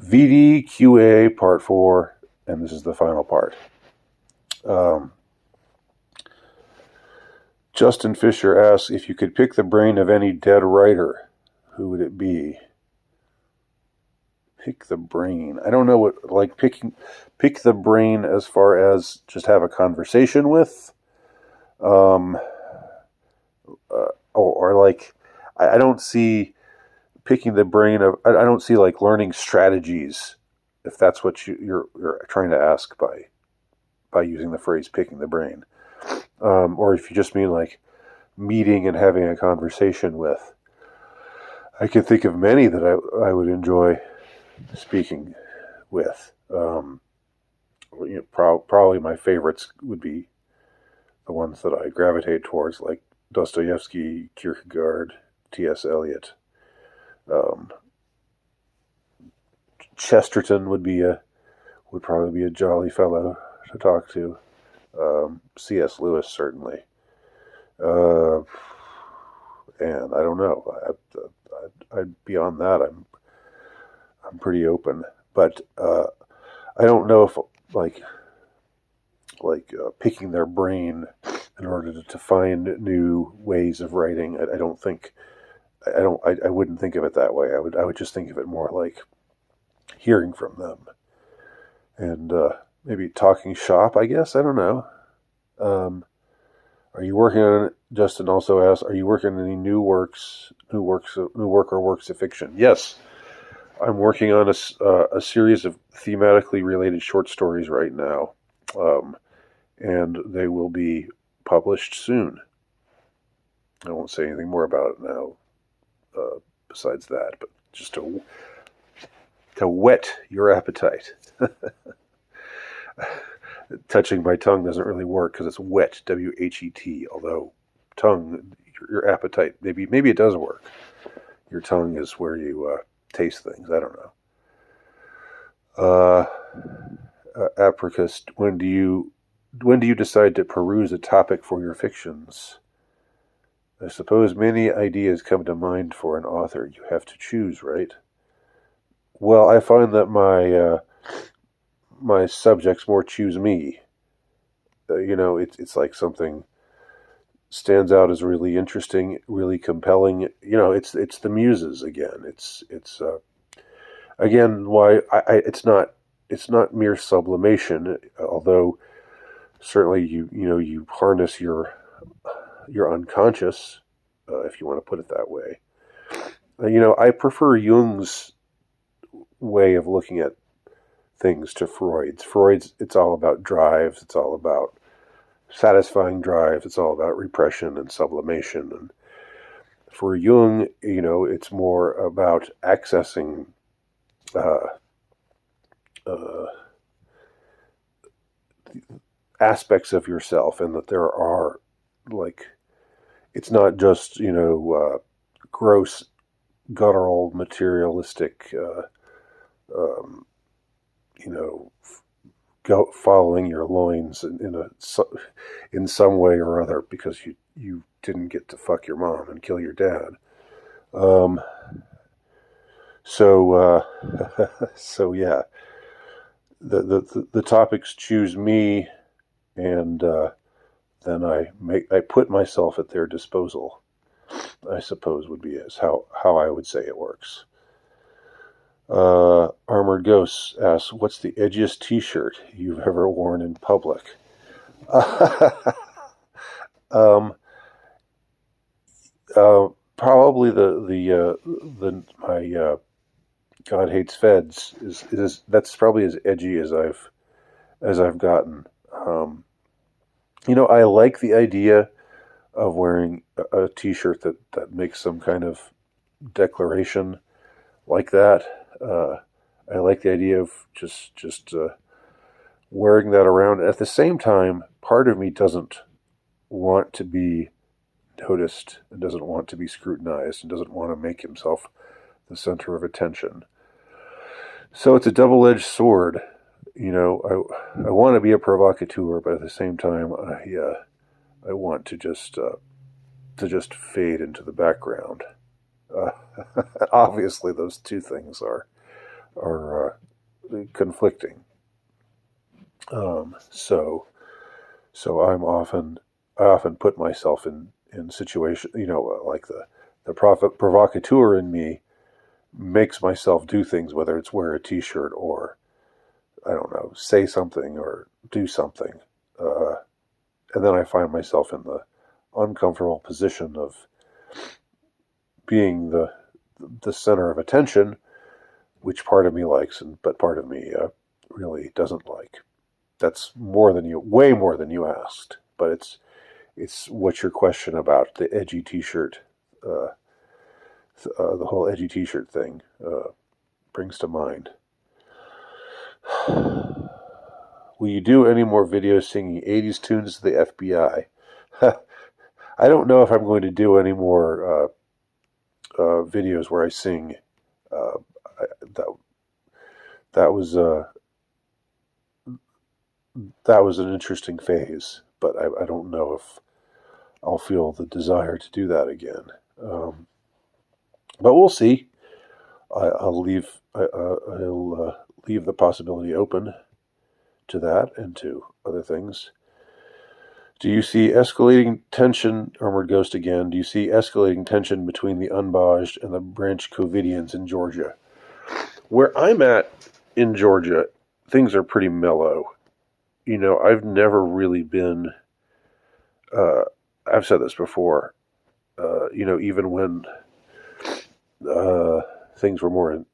VDQA Part 4, and this is the final part. Justin Fisher asks, if you could pick the brain of any dead writer, who would it be? Pick the brain. I don't know what, like, pick the brain as far as just have a conversation with, or like, I don't see picking the brain of, I don't see like learning strategies, if that's what you're trying to ask by using the phrase picking the brain, or if you just mean like meeting and having a conversation with. I can think of many that I would enjoy speaking with. Probably my favorites would be the ones that I gravitate towards, like Dostoevsky, Kierkegaard, T.S. Eliot. Chesterton would probably be a jolly fellow to talk to. C.S. Lewis, certainly. And I don't know. Beyond that, I'm pretty open. But I don't know if like picking their brain in order to find new ways of writing. I don't think. I wouldn't think of it that way. I would just think of it more like hearing from them, and maybe talking shop, I guess. I don't know. Are you working on it? Justin also asks, are you working on any new work or works of fiction? Yes, I'm working on a series of thematically related short stories right now, and they will be published soon. I won't say anything more about it now, besides that, but just to whet your appetite. Touching my tongue doesn't really work because it's wet, W-H-E-T, although tongue, your appetite, maybe it does work. Your tongue is where you taste things. I don't know. Apricus, when do you decide to peruse a topic for your fictions? I suppose many ideas come to mind for an author. You have to choose, right? Well, I find that my subjects more choose me. It's like something stands out as really interesting, really compelling. It's the muses again. It's again why it's not mere sublimation, although certainly you harness your unconscious, if you want to put it that way. I prefer Jung's way of looking at things to Freud's. It's all about drives. It's all about satisfying drives. It's all about repression and sublimation. And for Jung, it's more about accessing aspects of yourself, and that there are, like, it's not just gross, guttural, materialistic. Go following your loins in some way or other because you didn't get to fuck your mom and kill your dad. So yeah, the topics choose me, and then I put myself at their disposal, I suppose would be how I would say it works. Armored Ghosts asks, what's the edgiest t-shirt you've ever worn in public? Probably my God Hates Feds is that's probably as edgy as I've gotten. I like the idea of wearing a t-shirt that makes some kind of declaration like that. I like the idea of just wearing that around. At the same time, part of me doesn't want to be noticed and doesn't want to be scrutinized and doesn't want to make himself the center of attention. So it's a double-edged sword. I want to be a provocateur, but at the same time, I want to just fade into the background. Obviously, those two things are are conflicting. So I often put myself in situation, like the provocateur in me makes myself do things, whether it's wear a T-shirt or, I don't know, say something or do something, and then I find myself in the uncomfortable position of being the center of attention, which part of me likes, but part of me really doesn't like. That's way more than you asked. But it's what's your question about the edgy T-shirt, the whole edgy T-shirt thing brings to mind. Will you do any more videos singing 80s tunes to the FBI? I don't know if I'm going to do any more videos where I sing. Uh, that that was that was an interesting phase, but I don't know if I'll feel the desire to do that again. But we'll see. I'll leave the possibility open to that and to other things. Do you see escalating tension, Armored Ghost again, do you see escalating tension between the Unbodged and the Branch Covidians in Georgia? Where I'm at in Georgia, things are pretty mellow. I've never really been, I've said this before, even when things were more,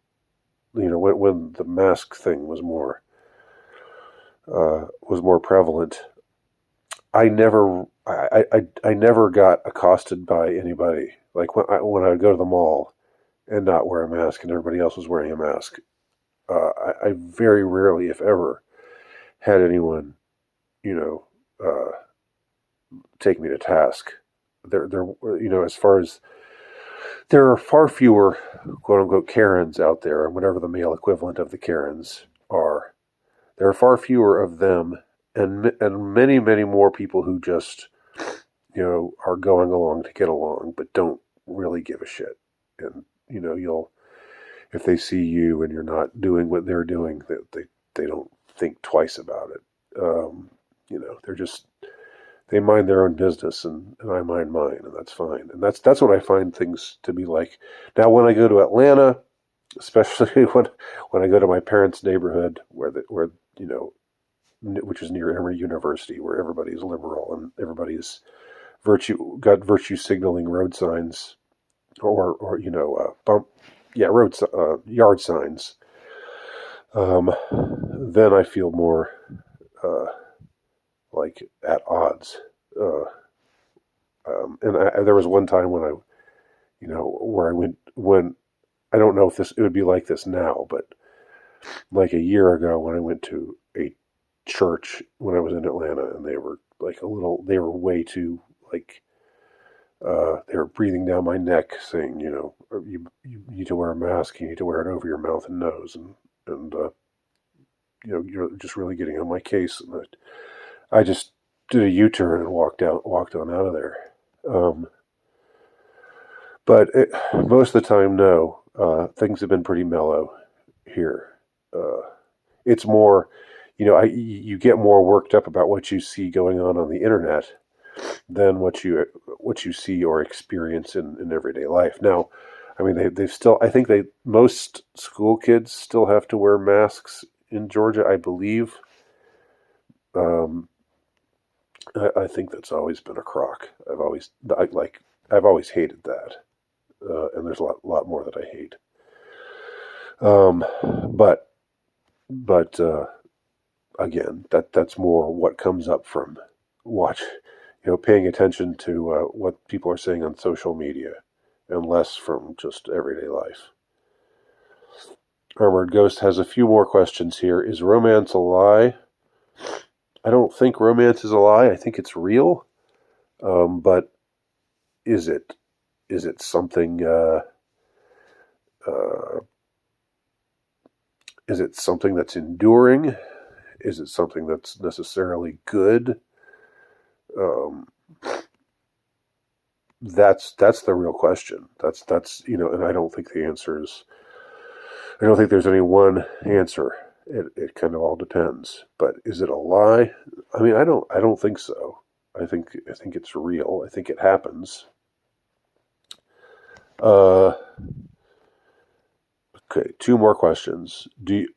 when the mask thing was more prevalent, I never got accosted by anybody. Like when I would go to the mall and not wear a mask and everybody else was wearing a mask, I very rarely, if ever, had anyone, take me to task. As far as there are far fewer quote unquote Karens out there, and whatever the male equivalent of the Karens are, there are far fewer of them, and many more people who just are going along to get along, but don't really give a shit. And you'll if they see you and you're not doing what they're doing, they don't think twice about it. They're just they mind their own business, and I mind mine, and that's fine. And that's what I find things to be like. Now, when I go to Atlanta, especially when I go to my parents' neighborhood, where which is near Emory University, where everybody's liberal and everybody's got virtue signaling road signs, or yard signs. Then I feel more like at odds. And there was one time when where I went, when I don't know if it would be like this now, but like a year ago when I went to a church when I was in Atlanta, and they were they were way too they were breathing down my neck, saying, you need to wear a mask, you need to wear it over your mouth and nose, and you're just really getting on my case. And I just did a U-turn and walked on out of there. But most of the time, no. Things have been pretty mellow here. It's more, you get more worked up about what you see going on the internet than what you see or experience in everyday life. Now, I mean, they still, I think most school kids still have to wear masks in Georgia, I believe. I think that's always been a crock. I've always hated that, and there's a lot more that I hate. But again, that's more what comes up from paying attention to what people are saying on social media, and less from just everyday life. Armored Ghost has a few more questions here. Is romance a lie? I don't think romance is a lie. I think it's real. But is it something? Is it something that's enduring? Is it something that's necessarily good? That's the real question. That's and I don't think the answer is I don't think there's any one answer. It kind of all depends. But is it a lie? I mean, I don't think so. I think it's real. I think it happens. Uh, okay, two more questions.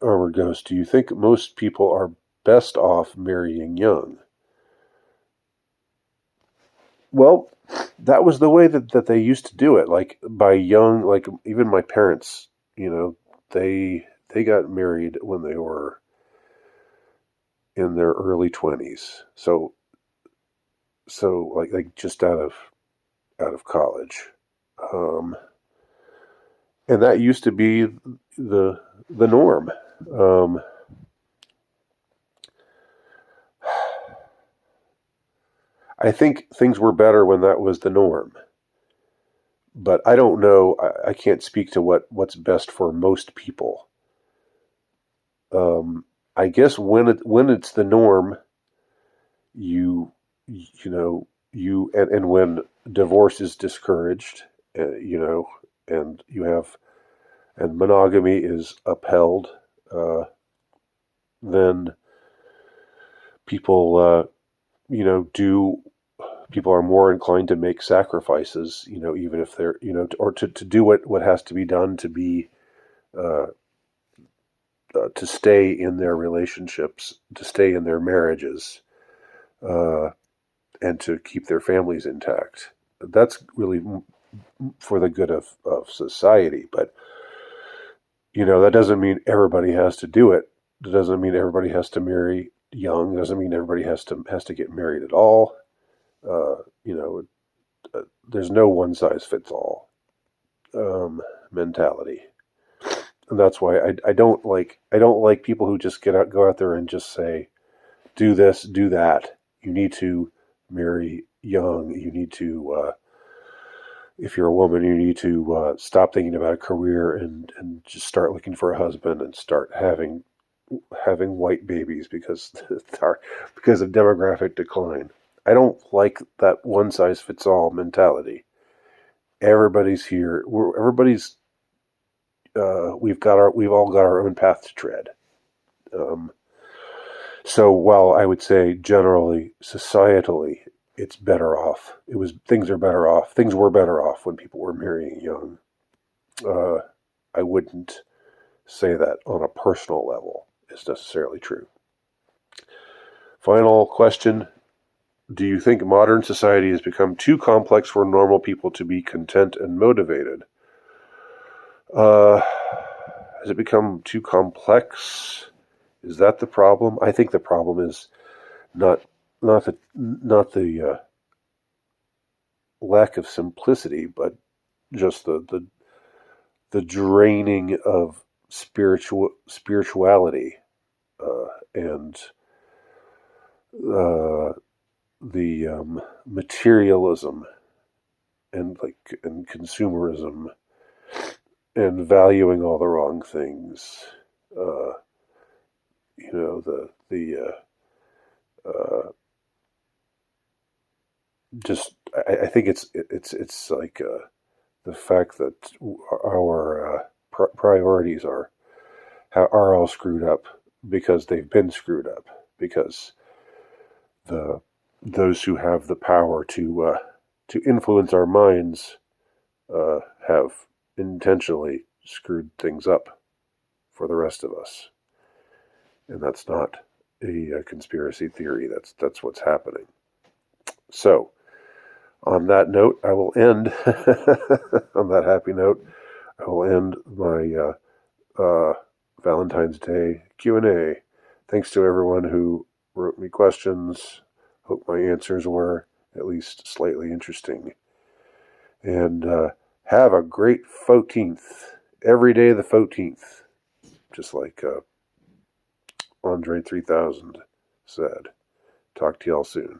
Armored Ghost, do you think most people are best off marrying young? Well, that was the way that they used to do it. Like by young, like even my parents, they got married when they were in their early 20s. So like just out of college. Um, and that used to be the norm. Um, I think things were better when that was the norm, but I don't know. I can't speak to what's best for most people. Um, I guess when it's the norm, you you know and when divorce is discouraged, you know, and you have and monogamy is upheld, uh, then people do people are more inclined to make sacrifices, even if they're, or to do what has to be done to be uh, to stay in their relationships, to stay in their marriages, uh, and to keep their families intact. That's really for the good of society. But, that doesn't mean everybody has to do it. It doesn't mean everybody has to marry young. It doesn't mean everybody has to get married at all. Uh, you know, there's no one size fits all mentality, and that's why I don't like people who just go out there and just say, do this, do that. You need to marry young. You need to, if you're a woman, you need to stop thinking about a career and just start looking for a husband and start having white babies because of demographic decline. I don't like that one size fits all mentality. Everybody's here. We've all got our own path to tread. Um, so while I would say generally, societally, it's better off. Things are better off. Things were better off when people were marrying young. Uh, I wouldn't say that on a personal level is necessarily true. Final question. Do you think modern society has become too complex for normal people to be content and motivated? Has it become too complex? Is that the problem? I think the problem is not the lack of simplicity, but just the draining of spirituality, and uh, the materialism and consumerism and valuing all the wrong things. Uh, the just I think it's like the fact that our priorities are all screwed up because they've been screwed up because the those who have the power to influence our minds have intentionally screwed things up for the rest of us, and that's not a conspiracy theory. That's what's happening. So, on that note, I will end. On that happy note, I will end my Valentine's Day Q&A. Thanks to everyone who wrote me questions. Hope my answers were at least slightly interesting. And have a great 14th. Every day the 14th. Just like Andre 3000 said. Talk to y'all soon.